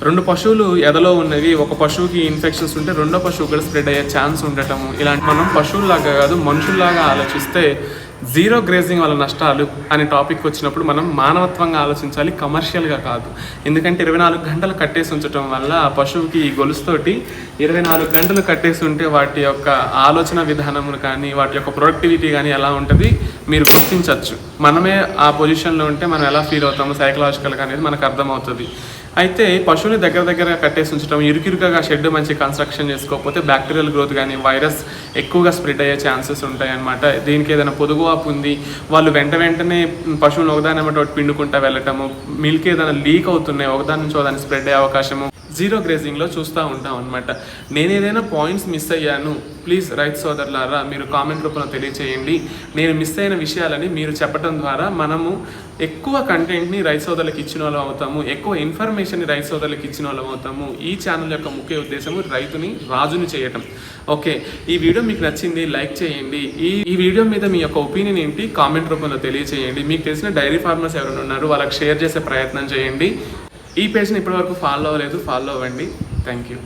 2 పశువులు ఎదలో ఉన్నవి, ఒక పశువుకి ఇన్ఫెక్షన్స్ ఉంటే రెండో పశువు కూడా స్ప్రెడ్ అయ్యే ఛాన్స్ ఉండటము, ఇలాంటి మనం పశువుల్లాగా కాదు మనుషుల్లాగా ఆలోచిస్తే జీరో గ్రేజింగ్ వల్ల నష్టాలు అనే టాపిక్ వచ్చినప్పుడు మనం మానవత్వంగా ఆలోచించాలి, కమర్షియల్గా కాదు. ఎందుకంటే 24 గంటలు కట్టేసి ఉంచడం వల్ల ఆ పశువుకి ఈ గొలుసుతోటి 24 గంటలు కట్టేసి ఉంటే వాటి యొక్క ఆలోచన విధానములు కానీ వాటి యొక్క ప్రొడక్టివిటీ కానీ ఎలా ఉంటుంది మీరు గుర్తించవచ్చు. మనమే ఆ పొజిషన్లో ఉంటే మనం ఎలా ఫీల్ అవుతాము సైకలాజికల్గా అనేది మనకు అర్థమవుతుంది. అయితే పశువుని దగ్గరగా కట్టేసి ఉంచడం, ఇరుకిరుకగా షెడ్ మంచి కన్స్ట్రక్షన్ చేసుకోకపోతే బ్యాక్టీరియల్ గ్రోత్ కానీ వైరస్ ఎక్కువగా స్ప్రెడ్ అయ్యే ఛాన్సెస్ ఉంటాయి అన్నమాట. దీనికి ఏదైనా పొదుగువాపు ఉంది, వాళ్ళు వెంటనే పశువులను ఒకదాని ఒకటి పిండుకుంటా వెళ్ళటము, మిల్క్ ఏదైనా లీక్ అవుతున్నాయి ఒకదాని నుంచి ఒకదాన్ని స్ప్రెడ్ అయ్యే అవకాశము జీరో గ్రేజింగ్లో చూస్తూ ఉంటాం అనమాట. నేను ఏదైనా పాయింట్స్ మిస్ అయ్యాను, ప్లీజ్ రైతు సోదరులారా మీరు కామెంట్ రూపంలో తెలియచేయండి. నేను మిస్ అయిన విషయాలని మీరు చెప్పడం ద్వారా మనము ఎక్కువ కంటెంట్ని రైతు సోదరులకు ఇచ్చిన వాళ్ళం అవుతాము, ఎక్కువ ఇన్ఫర్మేషన్ని రైతు సోదరులకు ఇచ్చిన వాళ్ళం అవుతాము. ఈ ఛానల్ యొక్క ముఖ్య ఉద్దేశము రైతుని రాజుని చేయటం. ఓకే, ఈ వీడియో మీకు నచ్చింది లైక్ చేయండి. ఈ వీడియో మీద మీ యొక్క ఒపీనియన్ ఏంటి కామెంట్ రూపంలో తెలియచేయండి. మీకు తెలిసిన డైరీ ఫార్మర్స్ ఎవరైనా ఉన్నారు వాళ్ళకి షేర్ చేసే ప్రయత్నం చేయండి. ఈ పేజ్ని ఇప్పటివరకు ఫాలో అవ్వలేదు, ఫాలో అవ్వండి. Thank you.